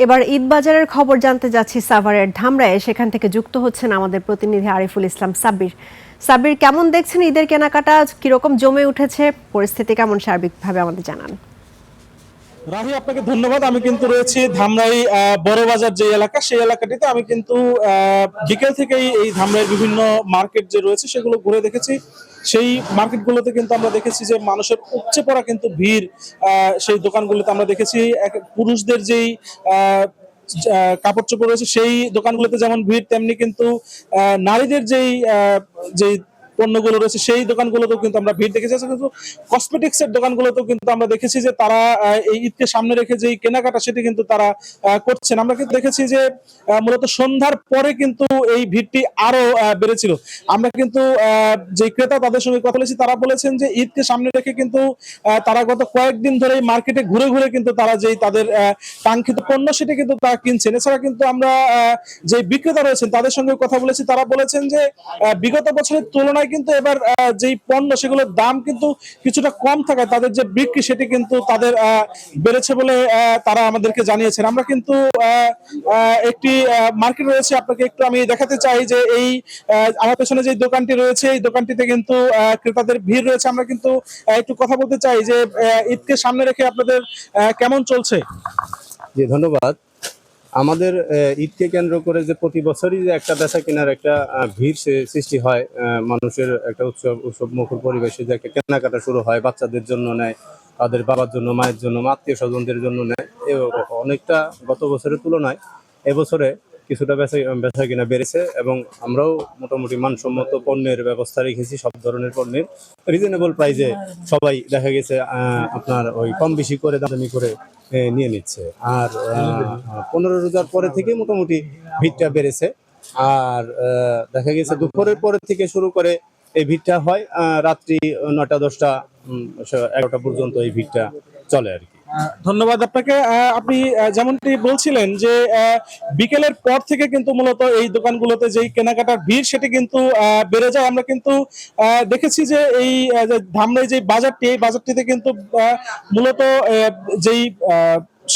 এবার ঈদ বাজারের খবর জানতে যাচ্ছি সাভারের ধামরায়ে। সেখান থেকে যুক্ত হচ্ছেন আমাদের প্রতিনিধি আরিফুল ইসলাম সাব্বির। সাব্বির, কেমন দেখছেন ঈদের কেনাকাটা? কিরকম জমে উঠেছে পরিস্থিতি, কেমন সার্বিকভাবে আমাদের জানান। রাহি, আপনাকে ধন্যবাদ। আমি কিন্তু রয়েছি ধামরাই বড় বাজার যে এলাকা, সেই এলাকাটিতে। আমি কিন্তু বিকেল থেকেই এই ধামরাইয়ের বিভিন্ন মার্কেট যে রয়েছে সেগুলো ঘুরে দেখেছি। সেই মার্কেটগুলোতে কিন্তু আমরা দেখেছি যে মানুষের উপচে পড়া কিন্তু ভিড়। সেই দোকানগুলোতে আমরা দেখেছি পুরুষদের যেই কাপড় চোপড় রয়েছে সেই দোকানগুলোতে যেমন ভিড়, তেমনি কিন্তু নারীদের যেই পণ্যগুলো রয়েছে সেই দোকানগুলোতেও কিন্তু আমরা ভিড় দেখেছি। কিন্তু কসমেটিক্স এর দোকানগুলোতেও কিন্তু আমরা দেখেছি যে তারা এই ঈদকে সামনে রেখে যেই কেনাকাটা সেটি কিন্তু তারা করছেন। আমরা কিন্তু দেখেছি যে মূলত সন্ধ্যার পরে কিন্তু এই ভিড়টি আরো বেড়েছিল। আমরা কিন্তু যে ক্রেতা তাদের সঙ্গে কথা বলেছি, তারা বলেছেন যে ঈদকে সামনে রেখে কিন্তু তারা গত কয়েকদিন ধরে মার্কেটে ঘুরে ঘুরে কিন্তু তারা যেই তাদের কাঙ্ক্ষিত পণ্য সেটি কিন্তু তারা কিনছেন। এছাড়া কিন্তু আমরা যে বিক্রেতা রয়েছেন তাদের সঙ্গে কথা বলেছি, তারা বলেছেন যে বিগত বছরের তুলনায় কিন্তু এবার যেই পণ্য সেগুলোর দাম কিন্তু কিছুটা কম থাকায় তাদের যে বিক্রি সেটি কিন্তু তাদের বেড়েছে বলে তারা আমাদেরকে জানিয়েছেন। আমরা কিন্তু একটি মার্কেট রয়েছে, আপনাকে একটু আমি দেখাতে চাই যে এই আমার পেছনে যে দোকানটি রয়েছে এই দোকানটিতে কিন্তু ক্রেতাদের ভিড় রয়েছে। আমরা কিন্তু একটু কথা বলতে চাই যে ঈদকে সামনে রেখে আপনাদের কেমন চলছে। জি, ধন্যবাদ। আমাদের ঈদকে কেন্দ্র করে যে প্রতি বছরই যে একটা বেচা কেনার একটা ভিড় সৃষ্টি হয়, মানুষের একটা উৎসব মুখর পরিবেশে যে একটা কেনাকাটা শুরু হয়, বাচ্চাদের জন্য নেয়, তাদের বাবার জন্য, মায়ের জন্য, আত্মীয় স্বজনদের জন্য নেয়। অনেকটা গত বছরের তুলনায় এবছরে কিছুটা বেচা কিনা বেড়েছে এবং আমরাও মোটামুটি মানসম্মত পণ্যের ব্যবস্থা রেখেছি। সব ধরনের পণ্যের রিজনেবল প্রাইসে সবাই দেখা গেছে আপনার ওই কম বেশি করে দামি করে নিয়ে নিচ্ছে। আর 15 রোজার পরে থেকে মোটামুটি ভিড়টা বেড়েছে। আর দেখা গেছে দুপুরের পরে থেকে শুরু করে এই ভিড়টা হয় রাত্রি 9টা 10টা 11টা পর্যন্ত এই ভিড়টা চলে আর কি। ধন্যবাদ আপনাকে। আপনি যেমনটি বলছিলেন যে বিকেলের পর থেকে কিন্তু মূলত এই দোকানগুলোতে যেই কেনাকাটার ভিড় সেটি কিন্তু বেড়ে যায়। আমরা কিন্তু দেখেছি যে এই যে ধামরাই যে বাজারটি, এই বাজারটিতে কিন্তু মূলত যেই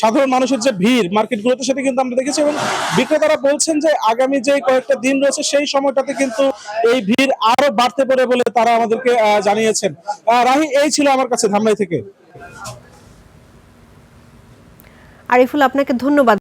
সাধারণ মানুষের যে ভিড় মার্কেটগুলোতে সেটা কিন্তু আমরা দেখেছি এবং বিক্রেতারা বলছেন যে আগামী যে কয়েকটা দিন রয়েছে সেই সময়টাতে কিন্তু এই ভিড় আরো বাড়তে পারে বলে তারা আমাদেরকে জানিয়েছেন। রাহি, এই ছিল আমার কাছে ধামরাই থেকে। আরিফুল, আপনাকে ধন্যবাদ।